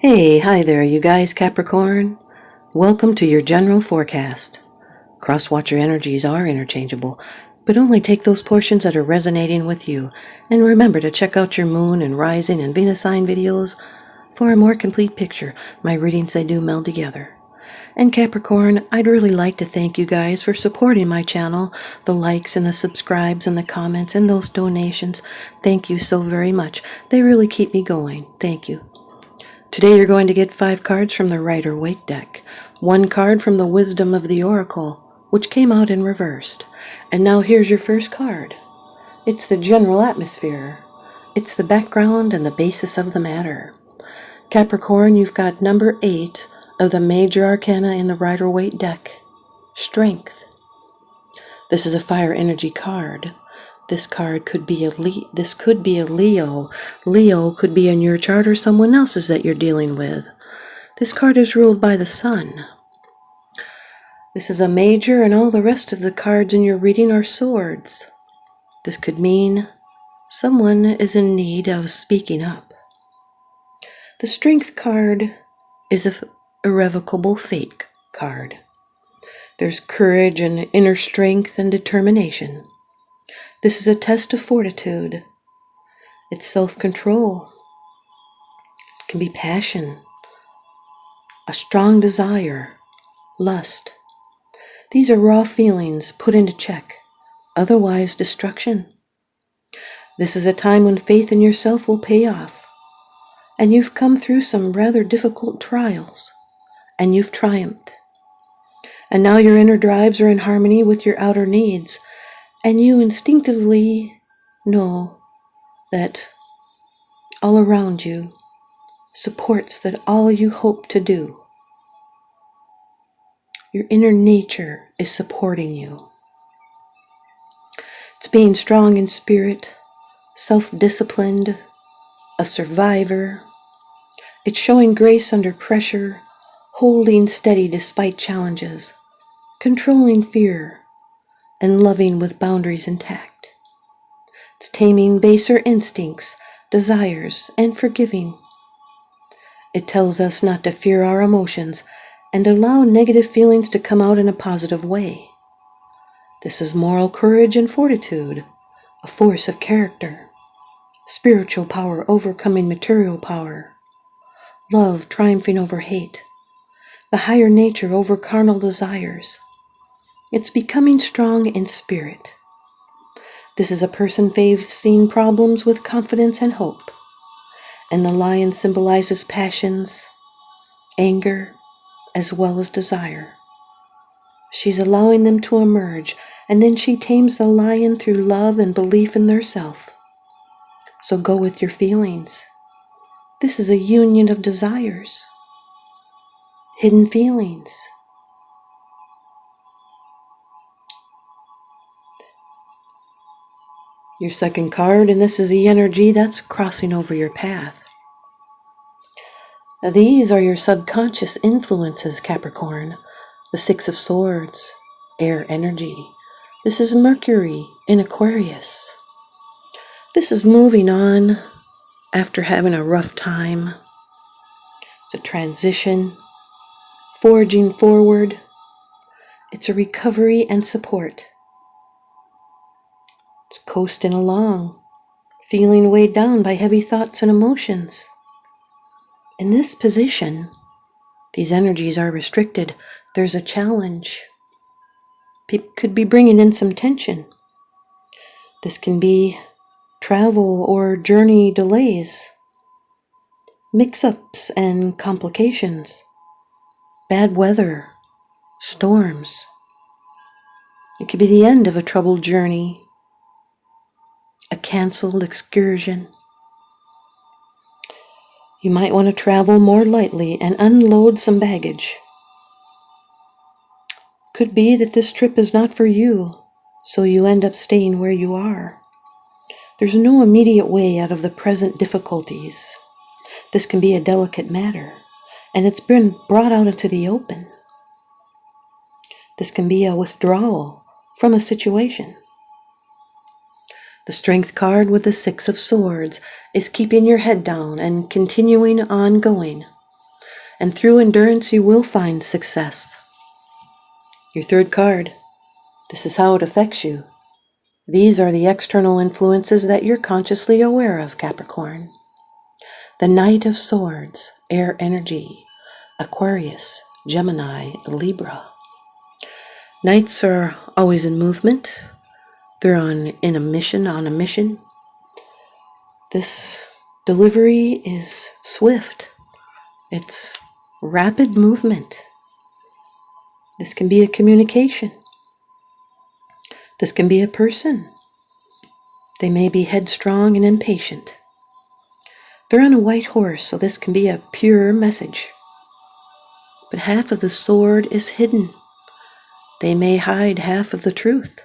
Hi there, you guys, Capricorn. Welcome to your general forecast. Cross-watcher energies are interchangeable, but only take those portions that are resonating with you. And remember to check out your moon and rising and Venus sign videos for a more complete picture. My readings, they do meld together. And Capricorn, I'd really like to thank you guys for supporting my channel, the likes and the subscribes and the comments and those donations. Thank you so very much. They really keep me going. Thank you. Today you're going to get 5 cards from the Rider-Waite deck, 1 card from the Wisdom of the Oracle, which came out in reversed. And now here's your first card. It's the general atmosphere. It's the background and the basis of the matter. Capricorn, you've got number 8 of the major arcana in the Rider-Waite deck, Strength. This is a fire energy card. This card could be this could be a Leo. Leo could be in your chart or someone else's that you're dealing with. This card is ruled by the sun. This is a major, and all the rest of the cards in your reading are swords. This could mean someone is in need of speaking up. The strength card is an irrevocable fate card. There's courage and inner strength and determination. This is a test of fortitude. It's self-control. It can be passion, a strong desire, lust. These are raw feelings put into check, otherwise destruction. This is a time when faith in yourself will pay off, and you've come through some rather difficult trials, and you've triumphed. And now your inner drives are in harmony with your outer needs, and you instinctively know that all around you supports that all you hope to do. Your inner nature is supporting you. It's being strong in spirit, self-disciplined, a survivor. It's showing grace under pressure, holding steady despite challenges, controlling fear, and loving with boundaries intact. It's taming baser instincts, desires, and forgiving. It tells us not to fear our emotions and allow negative feelings to come out in a positive way. This is moral courage and fortitude, a force of character, spiritual power overcoming material power, love triumphing over hate, the higher nature over carnal desires. It's becoming strong in spirit. This is a person facing problems with confidence and hope. And the lion symbolizes passions, anger, as well as desire. She's allowing them to emerge, and then she tames the lion through love and belief in their self. So go with your feelings. This is a union of desires, hidden feelings. Your second card, and this is the energy that's crossing over your path. Now, these are your subconscious influences, Capricorn. The 6 of Swords, air energy. This is Mercury in Aquarius. This is moving on after having a rough time. It's a transition, forging forward. It's a recovery and support. It's coasting along, feeling weighed down by heavy thoughts and emotions. In this position, these energies are restricted. There's a challenge. People could be bringing in some tension. This can be travel or journey delays, mix-ups and complications, bad weather, storms. It could be the end of a troubled journey, a canceled excursion. You might want to travel more lightly and unload some baggage. Could be that this trip is not for you, so you end up staying where you are. There's no immediate way out of the present difficulties. This can be a delicate matter, and it's been brought out into the open. This can be a withdrawal from a situation. The Strength card with the 6 of Swords is keeping your head down and continuing on going. and through endurance you will find success. Your third card, this is how it affects you. These are the external influences that you're consciously aware of, Capricorn. The Knight of Swords, air energy, Aquarius, Gemini, Libra. Knights are always in movement. They're on a mission. This delivery is swift. It's rapid movement. This can be a communication. This can be a person. They may be headstrong and impatient. They're on a white horse, so this can be a pure message. But half of the sword is hidden. They may hide half of the truth.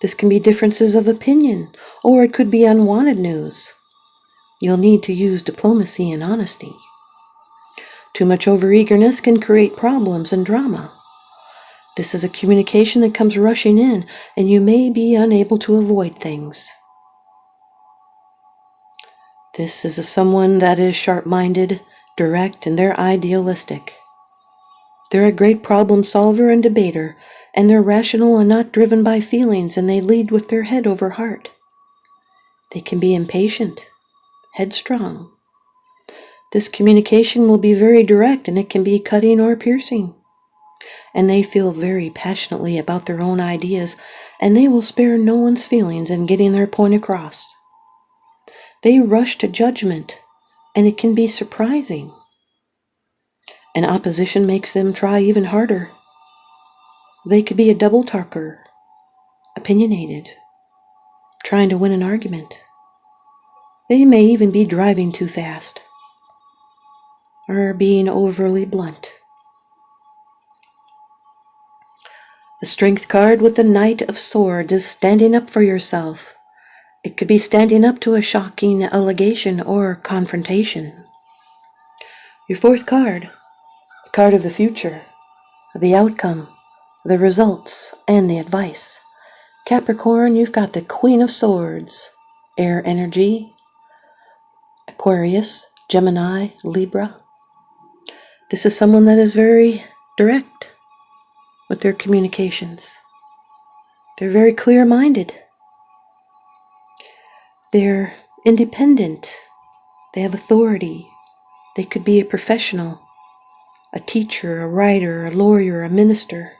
This can be differences of opinion, or it could be unwanted news. You'll need to use diplomacy and honesty. Too much overeagerness can create problems and drama. This is a communication that comes rushing in, and you may be unable to avoid things. This is someone that is sharp-minded, direct, and they're idealistic. They're a great problem solver and debater, and they're rational and not driven by feelings, and they lead with their head over heart. They can be impatient, headstrong. This communication will be very direct, and it can be cutting or piercing. And they feel very passionately about their own ideas, and they will spare no one's feelings in getting their point across. They rush to judgment, and it can be surprising. And opposition makes them try even harder. They could be a double talker, opinionated, trying to win an argument. They may even be driving too fast, or being overly blunt. The Strength card with the Knight of Swords is standing up for yourself. It could be standing up to a shocking allegation or confrontation. Your fourth card, the card of the future, the outcome, the results, and the advice. Capricorn, you've got the Queen of Swords, air energy, Aquarius, Gemini, Libra. This is someone that is very direct with their communications. They're very clear-minded. They're independent. They have authority. They could be a professional, a teacher, a writer, a lawyer, a minister.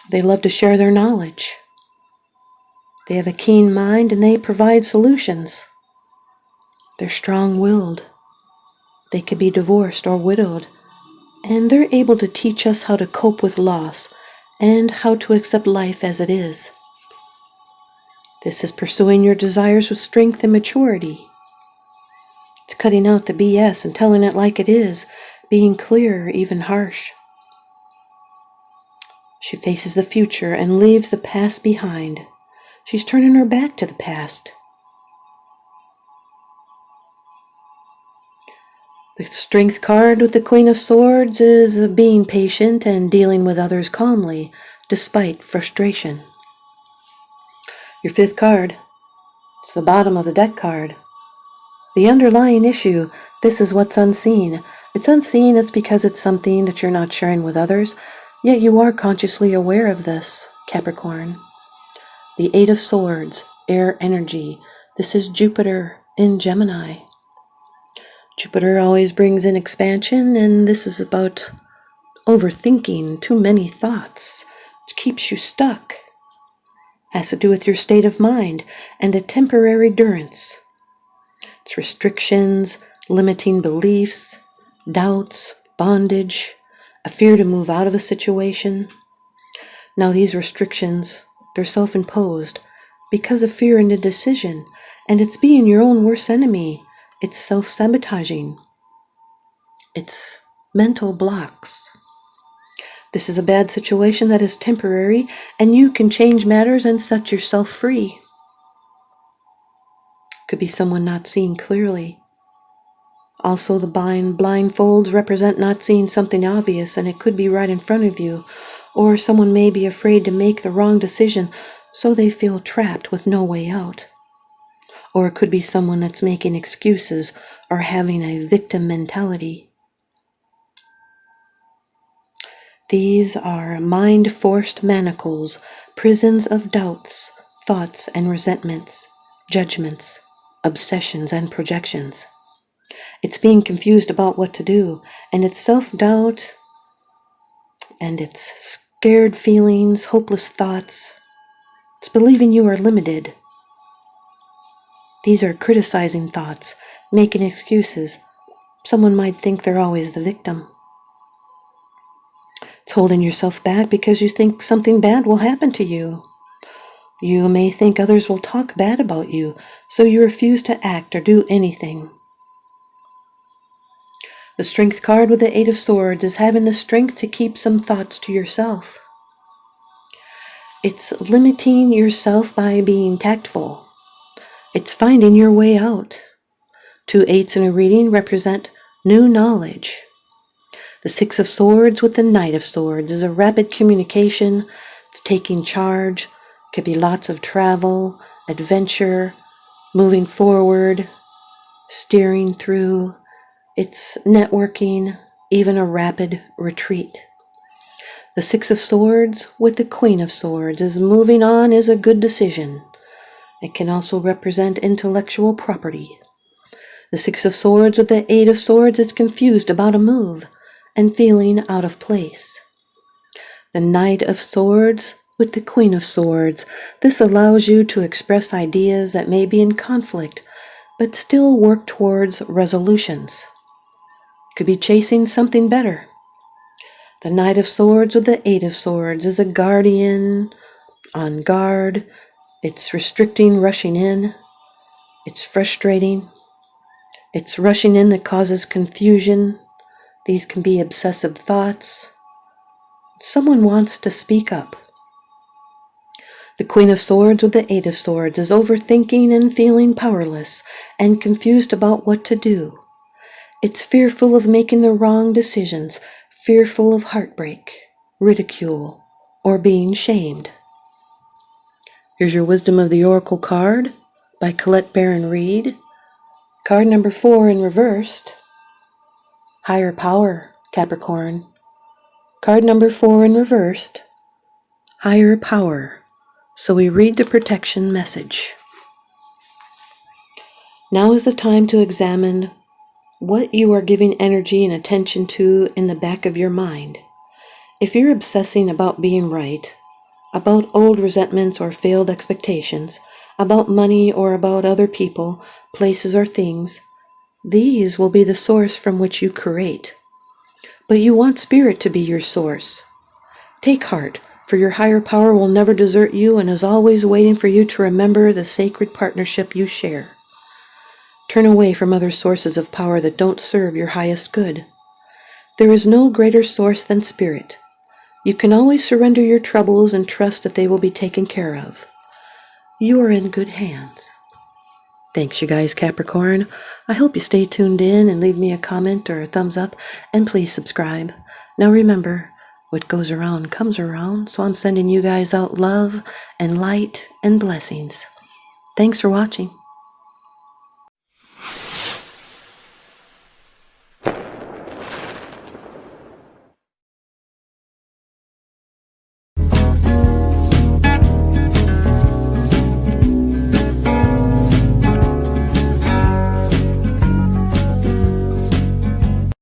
They love to share their knowledge. They have a keen mind and they provide solutions. They're strong-willed. They could be divorced or widowed, and they're able to teach us how to cope with loss and how to accept life as it is. This is pursuing your desires with strength and maturity. It's cutting out the BS and telling it like it is, being clear, even harsh. She faces the future and leaves the past behind. She's turning her back to the past. The Strength card with the Queen of Swords is being patient and dealing with others calmly, despite frustration. Your fifth card, it's the bottom of the deck card. The underlying issue, this is what's unseen. It's unseen, it's because it's something that you're not sharing with others, yet you are consciously aware of this, Capricorn. The Eight of Swords, air energy. This is Jupiter in Gemini. Jupiter always brings in expansion, and this is about overthinking too many thoughts, which keeps you stuck. Has to do with your state of mind and a temporary durance. It's restrictions, limiting beliefs, doubts, bondage, a fear to move out of a situation. Now these restrictions, they're self-imposed because of fear and indecision, and it's being your own worst enemy. It's self-sabotaging. It's mental blocks. This is a bad situation that is temporary, and you can change matters and set yourself free. Could be someone not seeing clearly. Also, the blindfolds represent not seeing something obvious, and it could be right in front of you, or someone may be afraid to make the wrong decision, so they feel trapped with no way out. or it could be someone that's making excuses or having a victim mentality. These are mind-forced manacles, prisons of doubts, thoughts and resentments, judgments, obsessions and projections. It's being confused about what to do, and it's self-doubt, and it's scared feelings, hopeless thoughts. It's believing you are limited. These are criticizing thoughts, making excuses. Someone might think they're always the victim. It's holding yourself back because you think something bad will happen to you. You may think others will talk bad about you, so you refuse to act or do anything. The Strength card with the Eight of Swords is having the strength to keep some thoughts to yourself. It's limiting yourself by being tactful. It's finding your way out. 2 eights in a reading represent new knowledge. The Six of Swords with the Knight of Swords is a rapid communication. It's taking charge. Could be lots of travel, adventure, moving forward, steering through. It's networking, even a rapid retreat. The Six of Swords with the Queen of Swords is moving on is a good decision. It can also represent intellectual property. The Six of Swords with the Eight of Swords is confused about a move and feeling out of place. The Knight of Swords with the Queen of Swords. This allows you to express ideas that may be in conflict, but still work towards resolutions. Could be chasing something better. The Knight of Swords with the Eight of Swords is a guardian, on guard. It's restricting, rushing in. It's frustrating. It's rushing in that causes confusion. These can be obsessive thoughts. Someone wants to speak up. The Queen of Swords with the Eight of Swords is overthinking and feeling powerless and confused about what to do. It's fearful of making the wrong decisions, fearful of heartbreak, ridicule, or being shamed. Here's your Wisdom of the Oracle card by Colette Baron Reed. Card number 4 in reversed. Higher Power, Capricorn. Card number 4 in reversed. Higher Power. So we read the protection message. Now is the time to examine what you are giving energy and attention to in the back of your mind. If you're obsessing about being right, about old resentments or failed expectations, about money or about other people, places or things, these will be the source from which you create. But you want Spirit to be your source. Take heart, for your higher power will never desert you and is always waiting for you to remember the sacred partnership you share. Turn away from other sources of power that don't serve your highest good. There is no greater source than Spirit. You can always surrender your troubles and trust that they will be taken care of. You are in good hands. Thanks, you guys, Capricorn. I hope you stay tuned in and leave me a comment or a thumbs up, and please subscribe. Now remember, what goes around comes around, so I'm sending you guys out love and light and blessings. Thanks for watching.